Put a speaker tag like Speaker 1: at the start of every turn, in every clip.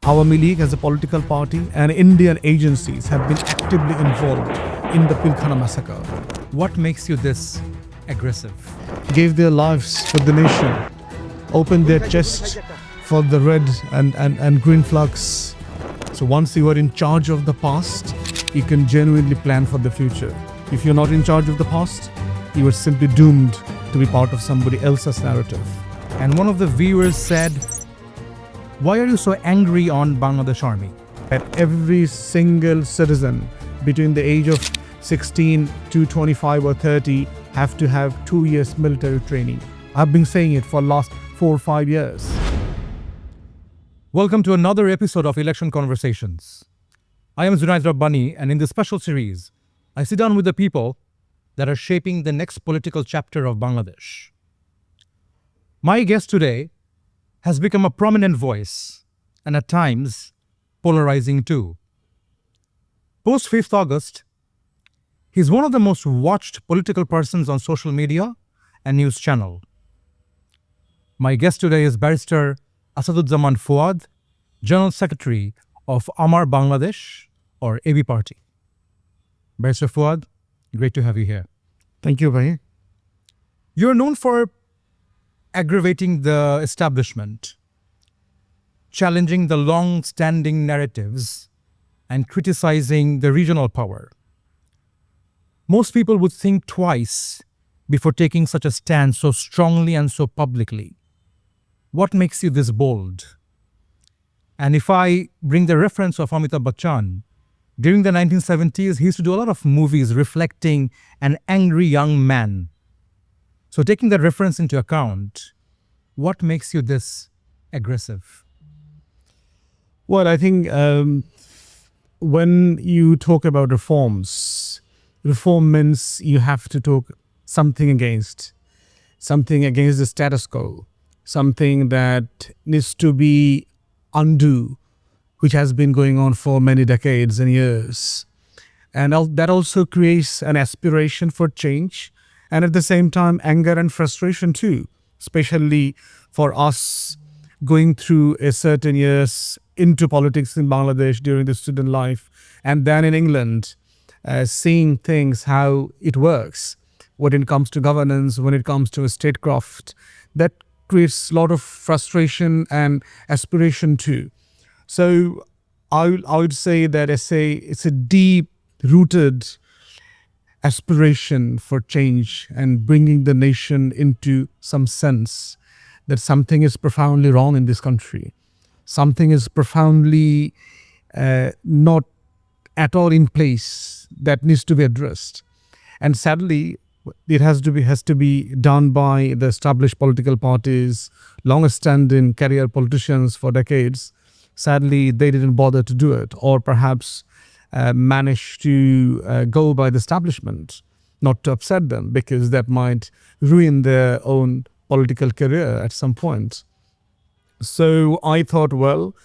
Speaker 1: Awami League as a political party and Indian agencies have been actively involved in the Pilkhana massacre.
Speaker 2: What makes you this aggressive?
Speaker 1: Gave their lives for the nation, opened their chests for the red and green flags. So once you are in charge of the past, you can genuinely plan for the future. If you're not in charge of the past, you are simply doomed to be part of somebody else's narrative.
Speaker 2: And one of the viewers said, "Why are you so angry on Bangladesh Army?"
Speaker 1: That every single citizen between the age of 16 to 25 or 30 have to have 2 years military training. I've been saying it for the last 4 or 5 years.
Speaker 2: Welcome to another episode of Election Conversations. I am Zunaed Rabbani, and in this special series, I sit down with the people that are shaping the next political chapter of Bangladesh. My guest today has become a prominent voice, and at times, polarizing too. Post 5th August, he's one of the most watched political persons on social media and news channel. My guest today is Barrister Asaduzzaman Fuad, General Secretary of Amar Bangladesh, or AB Party. Barrister Fuad, great to have you here.
Speaker 1: Thank you, Bhai.
Speaker 2: You're known for aggravating the establishment, challenging the long-standing narratives, and criticizing the regional power. Most people would think twice before taking such a stand so strongly and so publicly. What makes you this bold? And if I bring the reference of Amitabh Bachchan, during the 1970s, he used to do a lot of movies reflecting an angry young man. So taking that reference into account, what makes you this aggressive?
Speaker 1: Well, I think when you talk about reforms, reform means you have to talk something against the status quo, something that needs to be undo, which has been going on for many decades and years. And that also creates an aspiration for change, and at the same time, anger and frustration too, especially for us going through a certain years into politics in Bangladesh during the student life, and then in England, seeing things, how it works, when it comes to governance, when it comes to statecraft, that creates a lot of frustration and aspiration too. So I would say that it's a deep-rooted aspiration for change and bringing the nation into some sense that something is profoundly wrong in this country. Something is profoundly not at all in place that needs to be addressed. And sadly, it has to be done by the established political parties, long-standing career politicians for decades. Sadly, they didn't bother to do it, or perhaps managed to go by the establishment, not to upset them, because that might ruin their own political career at some point. So I thought, well,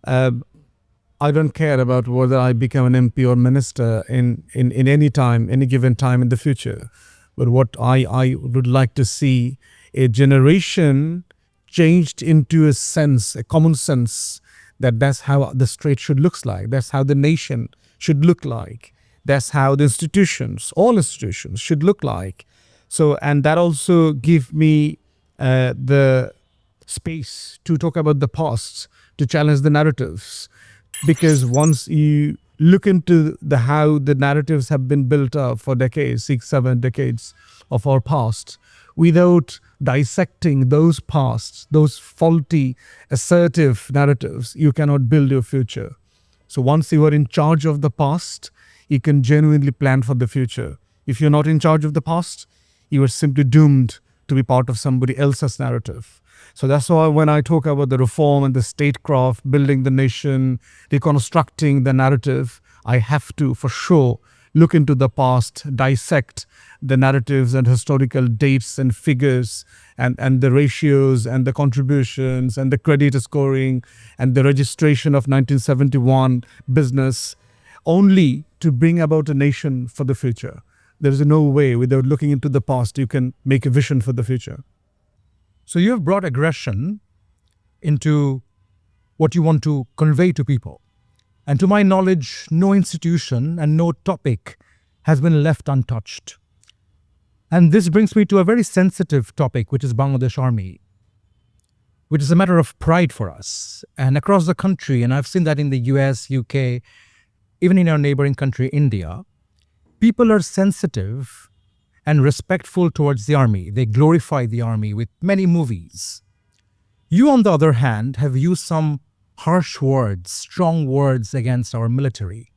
Speaker 1: I don't care about whether I become an MP or minister in any time, any given time in the future. But what I would like to see a generation changed into a sense, a common sense, that's how the state should look like. That's how the nation should look like. That's how the institutions, all institutions should look like. So, and that also give me the space to talk about the past, to challenge the narratives. Because once you look into how the narratives have been built up for decades, 6, 7 decades of our past, without dissecting those pasts, those faulty, assertive narratives, you cannot build your future. So once you are in charge of the past, you can genuinely plan for the future. If you're not in charge of the past, you are simply doomed to be part of somebody else's narrative. So that's why when I talk about the reform and the statecraft, building the nation, reconstructing the narrative, I have to, for sure, look into the past, dissect the narratives and historical dates and figures and the ratios and the contributions and the credit scoring and the registration of 1971 business, only to bring about a nation for the future. There is no way without looking into the past you can make a vision for the future.
Speaker 2: So you have brought aggression into what you want to convey to people. And to my knowledge, no institution and no topic has been left untouched. And this brings me to a very sensitive topic, which is Bangladesh Army, which is a matter of pride for us and across the country. And I've seen that in the US, UK, even in our neighboring country, India. People are sensitive and respectful towards the army. They glorify the army with many movies. You, on the other hand, have used some harsh words, strong words against our military.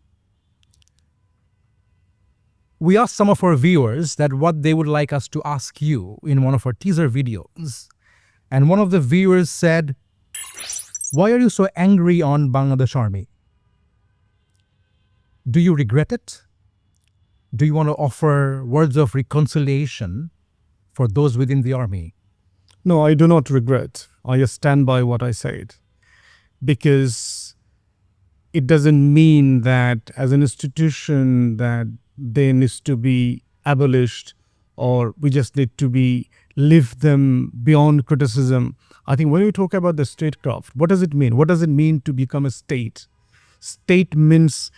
Speaker 2: We asked some of our viewers that what they would like us to ask you in one of our teaser videos. And one of the viewers said, "Why are you so angry on Bangladesh Army? Do you regret it? Do you want to offer words of reconciliation for those within the army?"
Speaker 1: No, I do not regret. I just stand by what I said. Because it doesn't mean that as an institution that they need to be abolished or we just need to be leave them beyond criticism. I think when we talk about the statecraft, what does it mean? What does it mean to become a state? State means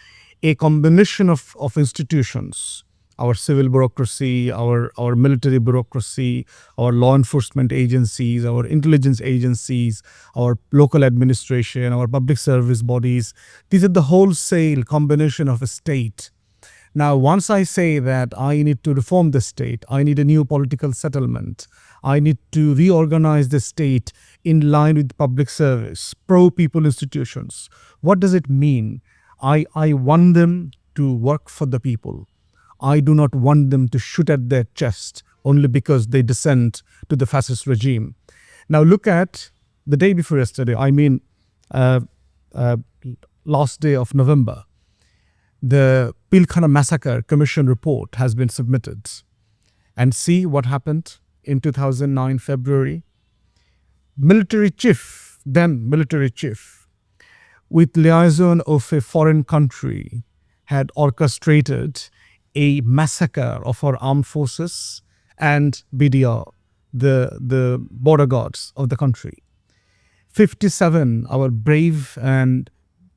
Speaker 1: a combination of institutions. Our civil bureaucracy, our military bureaucracy, our law enforcement agencies, our intelligence agencies, our local administration, our public service bodies. These are the wholesale combination of a state. Now, once I say that I need to reform the state, I need a new political settlement, I need to reorganize the state in line with public service, pro-people institutions. What does it mean? I want them to work for the people. I do not want them to shoot at their chest only because they dissent to the fascist regime. Now look at the day before yesterday, last day of November. The Pilkhana Massacre Commission report has been submitted. And see what happened in 2009, February. Then military chief, with liaison of a foreign country, had orchestrated a massacre of our armed forces and BDR, the border guards of the country. 57, our brave and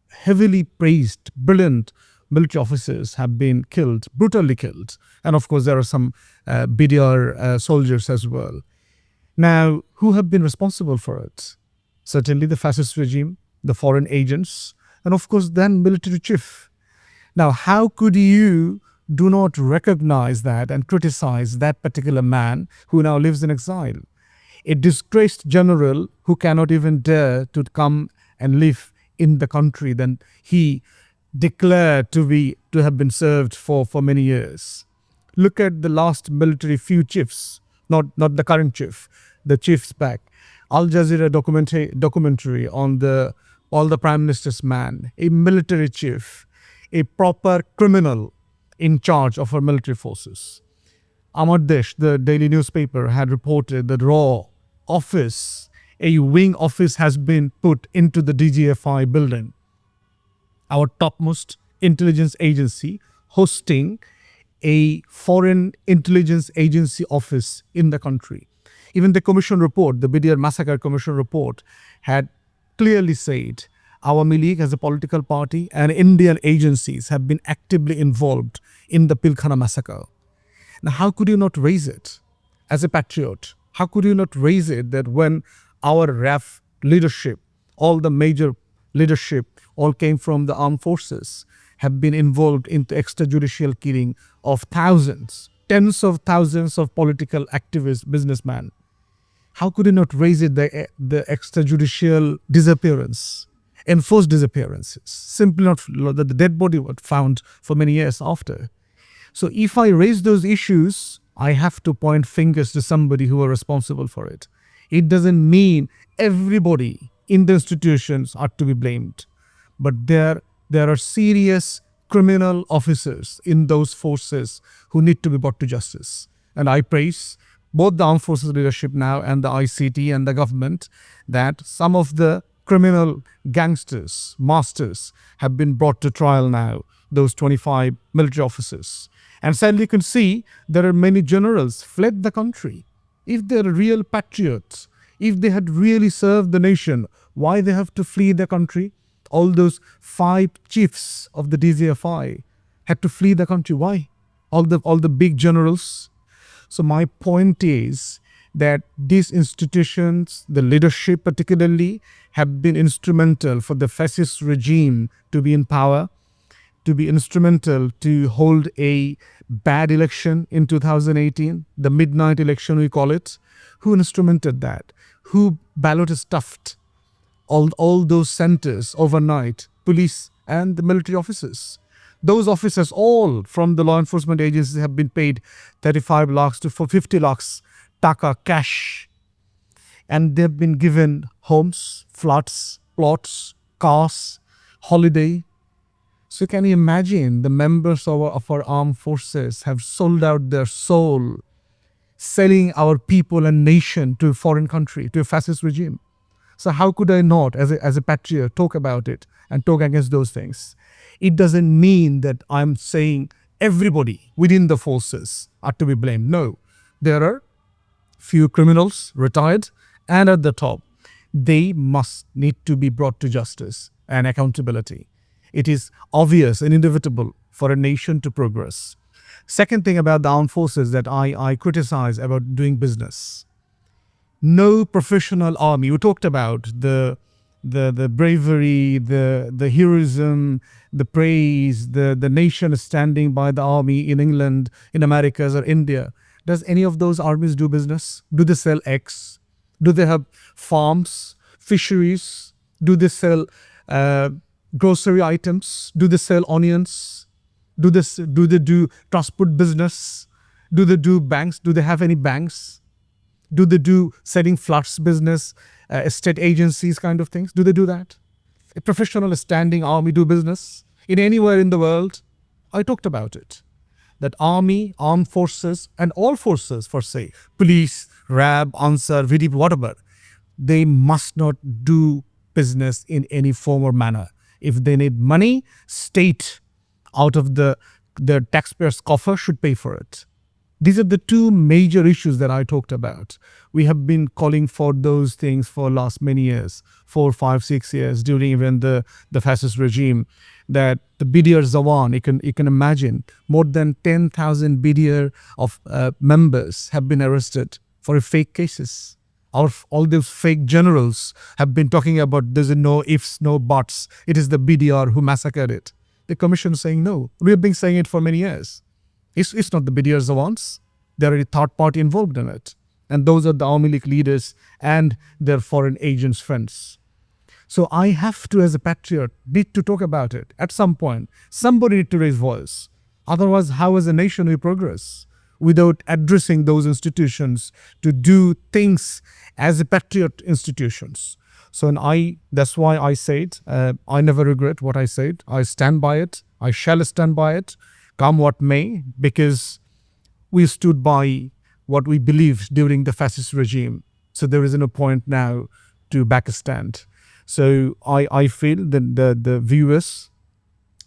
Speaker 1: heavily praised, brilliant military officers have been killed, brutally killed. And of course, there are some BDR soldiers as well. Now, who have been responsible for it? Certainly the fascist regime, the foreign agents, and of course, then military chief. Now, how could you do not recognize that and criticize that particular man who now lives in exile? A disgraced general who cannot even dare to come and live in the country then he declared to have been served for many years. Look at the last military few chiefs, not the current chief, the chiefs back. Al Jazeera documentary on all the prime minister's man, a military chief, a proper criminal in charge of our military forces. Amar Desh, the daily newspaper, had reported that raw office, a wing office has been put into the DGFI building, our topmost intelligence agency, hosting a foreign intelligence agency office in the country. Even the commission report, the BDR Massacre Commission report, had clearly said Awami League as a political party and Indian agencies have been actively involved in the Pilkhana massacre. Now, how could you not raise it as a patriot? How could you not raise it that when our RAF leadership, all the major leadership, all came from the armed forces, have been involved in the extrajudicial killing of thousands, tens of thousands of political activists, businessmen? How could you not raise it the extrajudicial disappearance, enforced disappearances, simply not that the dead body was found for many years after? So if I raise those issues, I have to point fingers to somebody who are responsible for it. It doesn't mean everybody in the institutions are to be blamed, but there are serious criminal officers in those forces who need to be brought to justice. And I praise both the armed forces leadership now and the ICT and the government that some of the criminal gangsters, masters, have been brought to trial now, those 25 military officers. And sadly, you can see there are many generals fled the country. If they're real patriots, if they had really served the nation, Why they have to flee the country? All those 5 chiefs of the DZFI had to flee the country. Why? All the big generals. So my point is that these institutions, the leadership particularly, have been instrumental for the fascist regime to be in power, to be instrumental to hold a bad election in 2018, the midnight election we call it. Who instrumented that? Who ballot stuffed all those centers overnight? Police and the military officers. Those officers, all from the law enforcement agencies, have been paid 35 lakhs to 50 lakhs taka cash. And they've been given homes, flats, plots, cars, holiday. So can you imagine the members of our armed forces have sold out their soul, selling our people and nation to a foreign country, to a fascist regime? So how could I not, as a patriot, talk about it and talk against those things? It doesn't mean that I'm saying everybody within the forces are to be blamed. No, there are few criminals, retired, and at the top. They must need to be brought to justice and accountability. It is obvious and inevitable for a nation to progress. Second thing about the armed forces that I criticize about doing business. No professional army. We talked about the bravery, the heroism, the praise, the nation standing by the army in England, in Americas or India. Does any of those armies do business? Do they sell eggs? Do they have farms, fisheries? Do they sell grocery items? Do they sell onions? Do they do transport business? Do they do banks? Do they have any banks? Do they do selling flats business, estate agencies kind of things? Do they do that? A professional standing army do business in anywhere in the world? I talked about it. That army, armed forces, and all forces, for say, police, RAB, Ansar, VDP, whatever, they must not do business in any form or manner. If they need money, state out of the taxpayers' coffer should pay for it. These are the 2 major issues that I talked about. We have been calling for those things for last many years, 4, 5, 6 years, during even the fascist regime, that the BDR Zawan, you can imagine, more than 10,000 BDR of members have been arrested for fake cases. All those fake generals have been talking about there's no ifs, no buts. It is the BDR who massacred it. The commission is saying no. We have been saying it for many years. It's not the BDR Zawans. There are a third party involved in it. And those are the Army League leaders and their foreign agents' friends. So I have to, as a patriot, need to talk about it. At some point, somebody need to raise voice. Otherwise, how as a nation we progress? Without addressing those institutions to do things as a patriot institutions. So that's why I said, I never regret what I said. I stand by it. I shall stand by it, come what may, because we stood by what we believed during the fascist regime. So there is no point now to back a stand. So I feel that the viewers,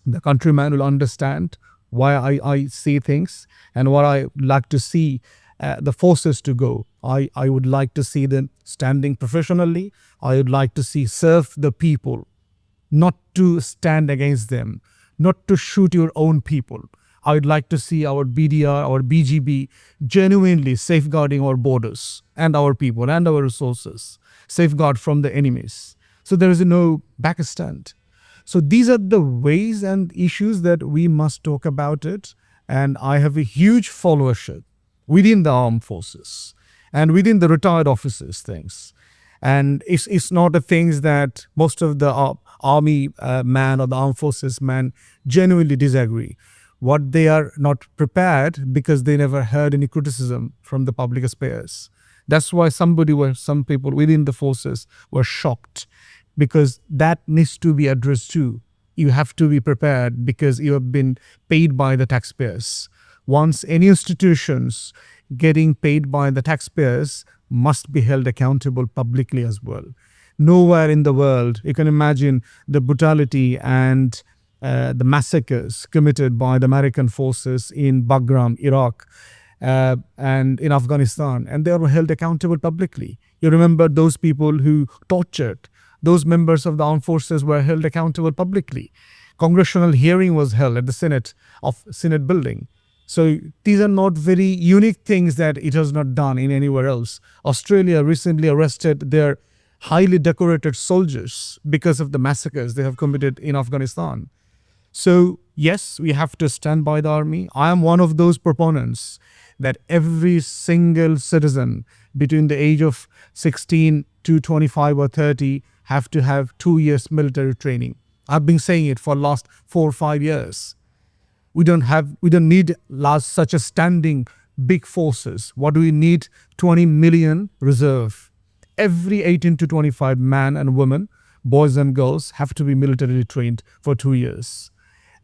Speaker 1: the countrymen will understand why I see things and what I like to see the forces to go. I would like to see them standing professionally. I would like to see serve the people, not to stand against them, not to shoot your own people. I would like to see our BDR, our BGB genuinely safeguarding our borders and our people and our resources, safeguard from the enemies. So there is no backstand. So these are the ways and issues that we must talk about it. And I have a huge followership within the armed forces and within the retired officers things. And it's not a things that most of the army man or the armed forces man genuinely disagree. What they are not prepared because they never heard any criticism from the public spares. That's why some people within the forces were shocked, because that needs to be addressed too. You have to be prepared because you have been paid by the taxpayers. Once any institutions getting paid by the taxpayers must be held accountable publicly as well. Nowhere in the world, you can imagine the brutality and the massacres committed by the American forces in Bagram, Iraq, and in Afghanistan, and they were held accountable publicly. You remember those people who tortured Those members of the armed forces were held accountable publicly. Congressional hearing was held at the Senate building. So these are not very unique things that it has not done in anywhere else. Australia recently arrested their highly decorated soldiers because of the massacres they have committed in Afghanistan. So yes, we have to stand by the army. I am one of those proponents that every single citizen between the age of 16 to 25 or 30 have to have 2 years military training. I've been saying it for the last 4 or 5 years. We don't need such a standing big forces. What do we need? 20 million reserve. Every 18 to 25 man and woman, boys and girls, have to be militarily trained for 2 years.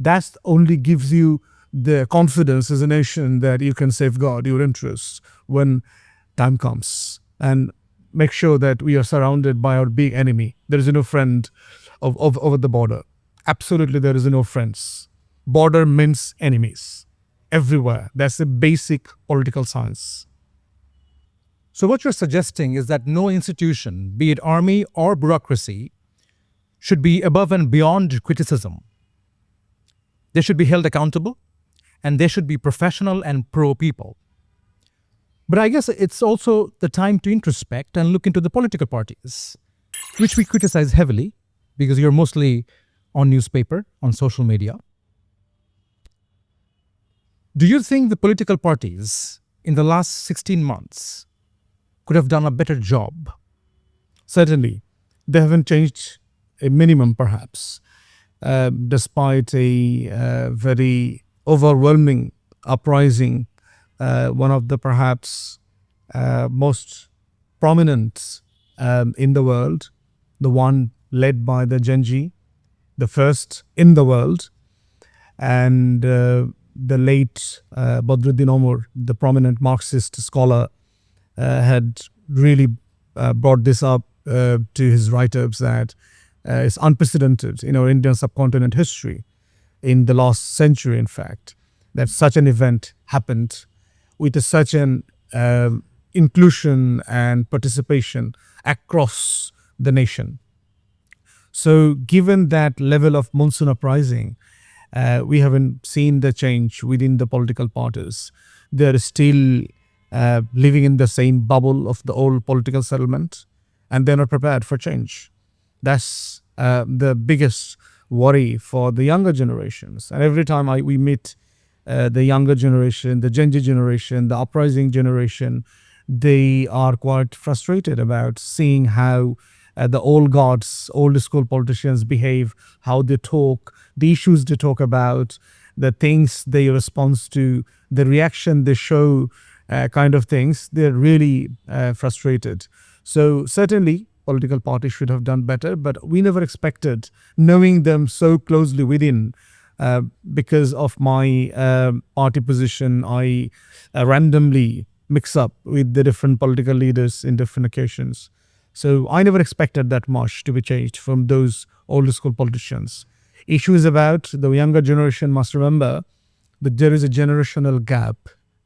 Speaker 1: That only gives you the confidence as a nation that you can safeguard your interests when time comes, and make sure that we are surrounded by our big enemy. There is no friend over the border. Absolutely, there is no friends. Border means enemies everywhere. That's a basic political science.
Speaker 2: So what you're suggesting is that no institution, be it army or bureaucracy, should be above and beyond criticism. They should be held accountable, and they should be professional and pro-people. But I guess it's also the time to introspect and look into the political parties, which we criticize heavily because you're mostly on newspaper, on social media. Do you think the political parties in the last 16 months could have done a better job?
Speaker 1: Certainly. They haven't changed a minimum, perhaps, despite a very overwhelming uprising, one of the perhaps most prominent in the world, the one led by the Genji, the first in the world, and the late Badruddin Omar, the prominent Marxist scholar, had really brought this up to his write-ups that it's unprecedented in our Indian subcontinent history, in the last century, in fact, that such an event happened with such an inclusion and participation across the nation. So given that level of monsoon uprising, we haven't seen the change within the political parties. They're still living in the same bubble of the old political settlement, and they're not prepared for change. That's the biggest worry for the younger generations. And every time we meet the younger generation, the Gen Z generation, the uprising generation, they are quite frustrated about seeing how the old gods, old school politicians behave, how they talk, the issues they talk about, the things they respond to, the reaction they show, kind of things. They're really frustrated. So certainly political parties should have done better, but we never expected, knowing them so closely within, because of my party position, I randomly mix up with the different political leaders in different occasions. So I never expected that much to be changed from those old school politicians. Issues about the younger generation must remember that there is a generational gap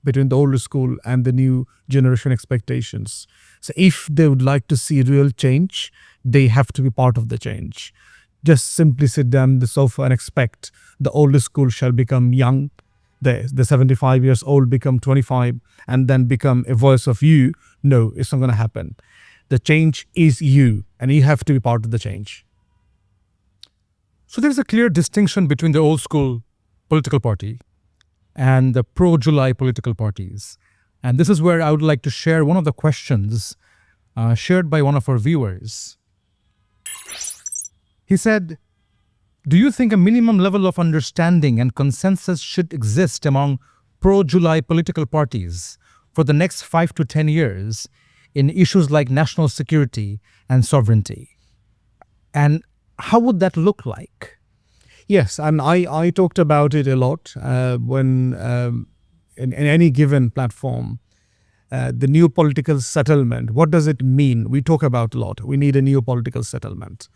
Speaker 1: between the old school and the new generation expectations. So if they would like to see real change, they have to be part of the change. Just simply sit down on the sofa and expect the old school shall become young, the 75 years old become 25 and then become a voice of you. No, it's not going to happen. The change is you, and you have to be part of the change.
Speaker 2: So there's a clear distinction between the old school political party and the pro-July political parties. And this is where I would like to share one of the questions shared by one of our viewers. He said, do you think a minimum level of understanding and consensus should exist among pro-July political parties for the next 5 to 10 years in issues like national security and sovereignty? And how would that look like?
Speaker 1: Yes, and I talked about it a lot when in any given platform, the new political settlement. What does it mean? We talk about a lot. We need a new political settlement.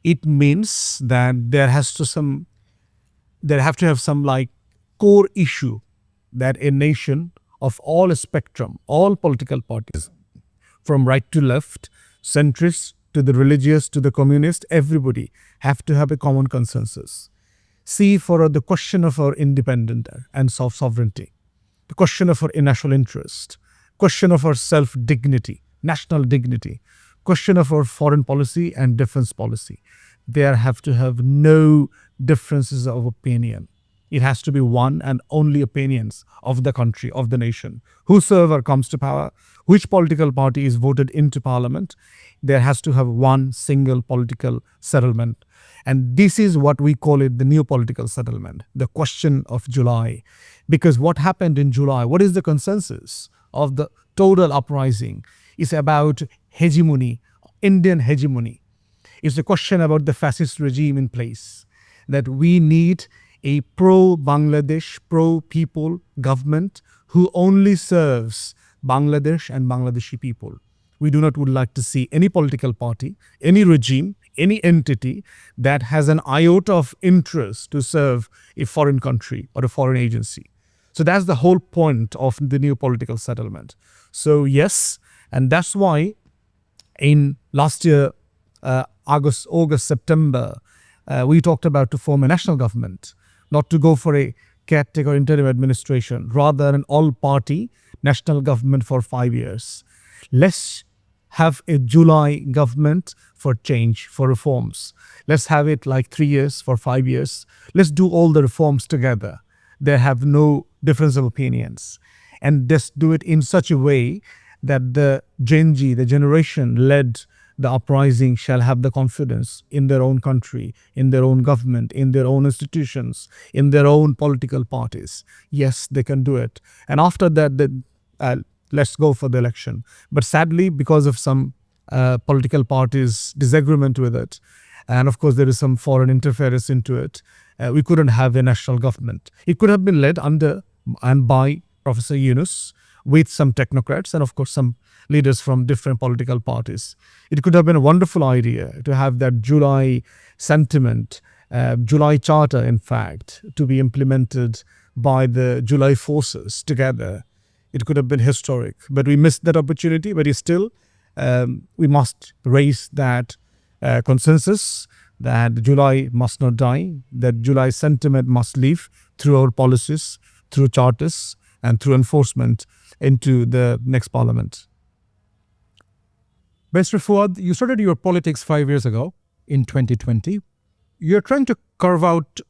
Speaker 1: It means that there have to have some like core issue that a nation of all spectrum, all political parties, from right to left, centrist to the religious, to the communist, everybody have to have a common consensus. See, for the question of our independence and sovereignty, the question of our national interest, question of our self-dignity, national dignity, question of our foreign policy and defense policy. There have to have no differences of opinion. It has to be one and only opinions of the country, of the nation. Whosoever comes to power, which political party is voted into parliament, there has to have one single political settlement. And this is what we call it, the new political settlement, the question of July. Because what happened in July, what is the consensus of the total uprising? Is about hegemony, Indian hegemony. It's a question about the fascist regime in place, that we need a pro-Bangladesh, pro-people government who only serves Bangladesh and Bangladeshi people. We do not would like to see any political party, any regime, any entity that has an iota of interest to serve a foreign country or a foreign agency. So that's the whole point of the new political settlement. So yes, and that's why in last year, August, September, we talked about to form a national government, not to go for a caretaker interim administration, rather an all-party national government for 5 years. Let's have a July government for change, for reforms. Let's have it like 3 years, for 5 years. Let's do all the reforms together. They have no difference of opinions. And just do it in such a way that the Gen Z, the generation led the uprising, shall have the confidence in their own country, in their own government, in their own institutions, in their own political parties. Yes, they can do it. And after that, let's go for the election. But sadly, because of some political parties' disagreement with it, and of course there is some foreign interference into it, we couldn't have a national government. It could have been led under and by Professor Yunus, with some technocrats and of course some leaders from different political parties. It could have been a wonderful idea to have that July sentiment, July charter in fact, to be implemented by the July forces together. It could have been historic, but we missed that opportunity. But still, we must raise that consensus that July must not die, that July sentiment must live through our policies, through charters, and through enforcement into the next parliament.
Speaker 2: Barrister Fuad, you started your politics 5 years ago in 2020. You're trying to carve out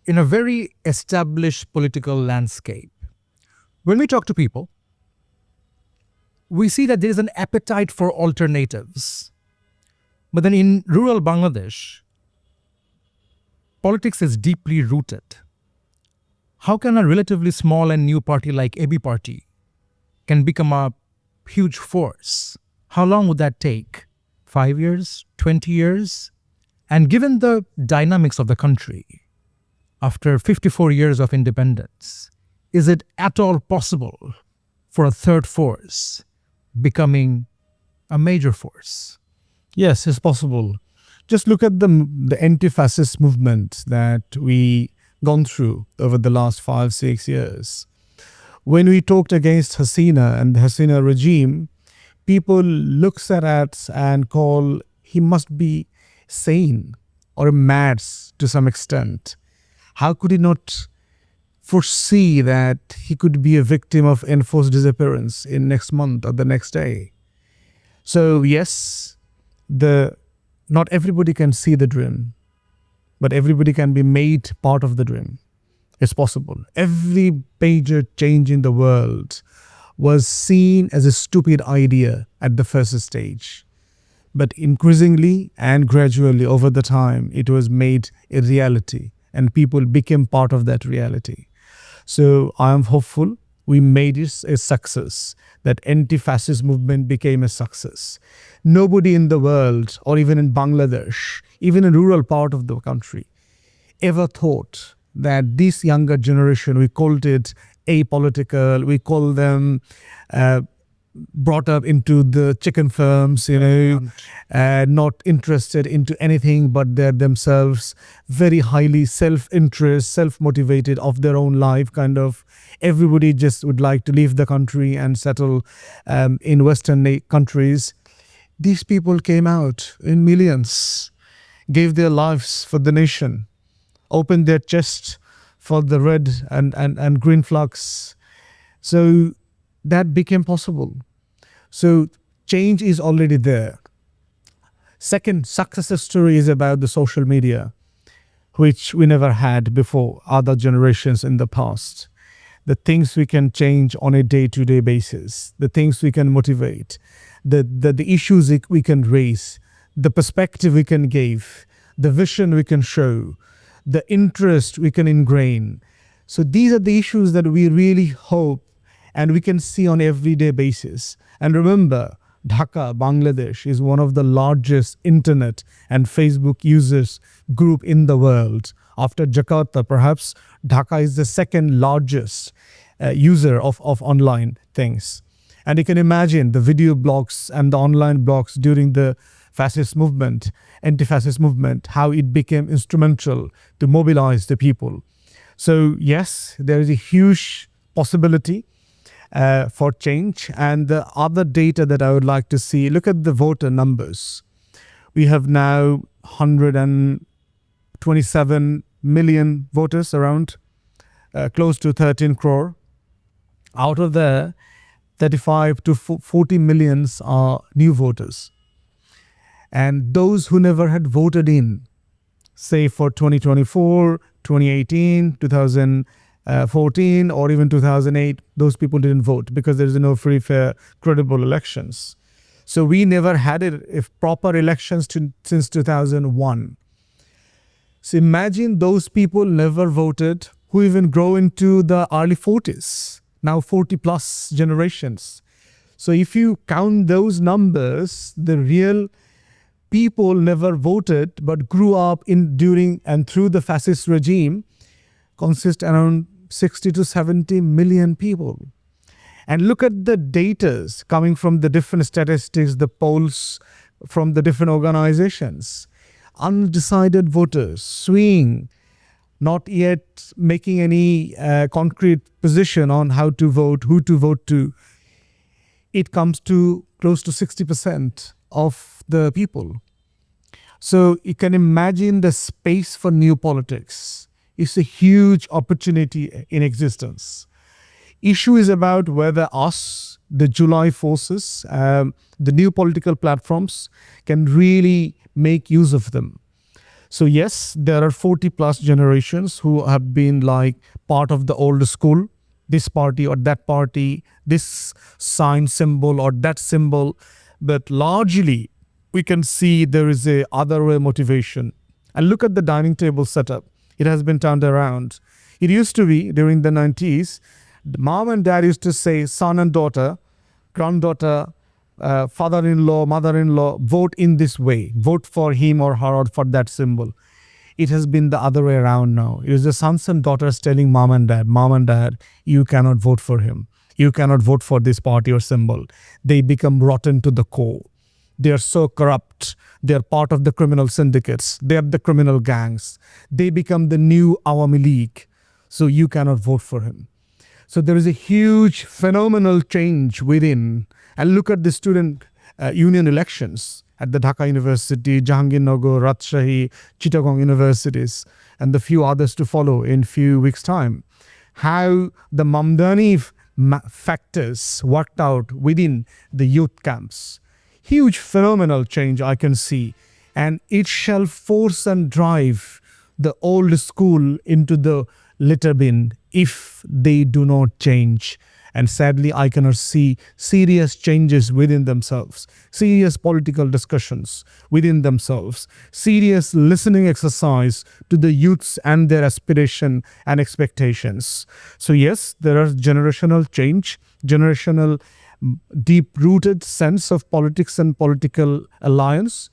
Speaker 2: in a very established political landscape. When we talk to people, we see that there is an appetite for alternatives. But then in rural Bangladesh, politics is deeply rooted. How can a relatively small and new party like AB Party can become a huge force? How long would that take? 5 years? 20 years? And given the dynamics of the country, after 54 years of independence, is it at all possible for a third force becoming a major force?
Speaker 1: Yes, it's possible. Just look at the anti-fascist movement that we gone through over the last 5-6 years. When we talked against Hasina and the Hasina regime, people looks at us and call he must be sane or mad to some extent. How could he not foresee that he could be a victim of enforced disappearance in next month or the next day? So yes, not everybody can see the dream, but everybody can be made part of the dream. It's possible. Every major change in the world was seen as a stupid idea at the first stage. But increasingly and gradually over the time, it was made a reality and people became part of that reality. So I am hopeful we made it a success, that anti-fascist movement became a success. Nobody in the world, or even in Bangladesh, even in rural part of the country, ever thought that this younger generation, we called it apolitical, we call them brought up into the chicken farms, not interested into anything but they're themselves, very highly self-interest, self-motivated of their own life, kind of. Everybody just would like to leave the country and settle in Western countries. These people came out in millions, gave their lives for the nation, opened their chest for the red and green flags. So that became possible. So change is already there. Second success story is about the social media, which we never had before other generations in the past. The things we can change on a day-to-day basis, the things we can motivate, the issues we can raise, the perspective we can give, the vision we can show, the interest we can ingrain. So these are the issues that we really hope and we can see on everyday basis. And remember, Dhaka, Bangladesh is one of the largest internet and Facebook users group in the world. After Jakarta, perhaps Dhaka is the second largest user of online things. And you can imagine the video blogs and the online blogs during the fascist movement, anti-fascist movement, how it became instrumental to mobilize the people. So yes, there is a huge possibility for change. And the other data that I would like to see, look at the voter numbers. We have now 127 million voters around, close to 13 crore. Out of there, 35 to 40 millions are new voters. And those who never had voted in, say for 2024, 2018, 2014, or even 2008, those people didn't vote because there is no free, fair, credible elections. So we never had if proper elections since 2001. So imagine those people never voted who even grow into the early 40s, now 40 plus generations. So if you count those numbers, the real people never voted but grew up during and through the fascist regime consist around 60 to 70 million people. And look at the data coming from the different statistics, the polls from the different organizations. Undecided voters, swing, not yet making any concrete position on how to vote, who to vote to. It comes to close to 60% of the people. So you can imagine the space for new politics. It's a huge opportunity in existence. Issue is about whether us, the July forces, the new political platforms can really make use of them. So yes, there are 40 plus generations who have been like part of the old school, this party or that party, this sign symbol or that symbol. But largely, we can see there is a other way motivation. And look at the dining table setup. It has been turned around. It used to be during the 90s, mom and dad used to say son and daughter, granddaughter, father-in-law, mother-in-law, vote in this way. Vote for him or her or for that symbol. It has been the other way around now. It is the sons and daughters telling mom and dad, you cannot vote for him. You cannot vote for this party or symbol. They become rotten to the core. They are so corrupt. They are part of the criminal syndicates. They are the criminal gangs. They become the new Awami League. So you cannot vote for him. So there is a huge phenomenal change within. And look at the student union elections at the Dhaka University, Jahangirnagar, Rajshahi, Chittagong universities, and the few others to follow in few weeks' time. How the Mamdani factors worked out within the youth camps. Huge phenomenal change I can see. And it shall force and drive the old school into the litter bin if they do not change. And sadly, I cannot see serious changes within themselves, serious political discussions within themselves, serious listening exercise to the youths and their aspiration and expectations. So yes, there are generational change, generational deep-rooted sense of politics and political alliance.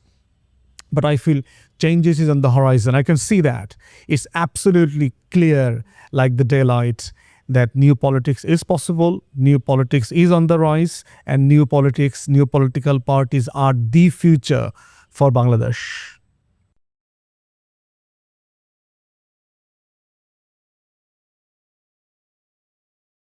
Speaker 1: But I feel changes is on the horizon. I can see that. It's absolutely clear like the daylight that new politics is possible, new politics is on the rise, and new politics, new political parties are the future for Bangladesh.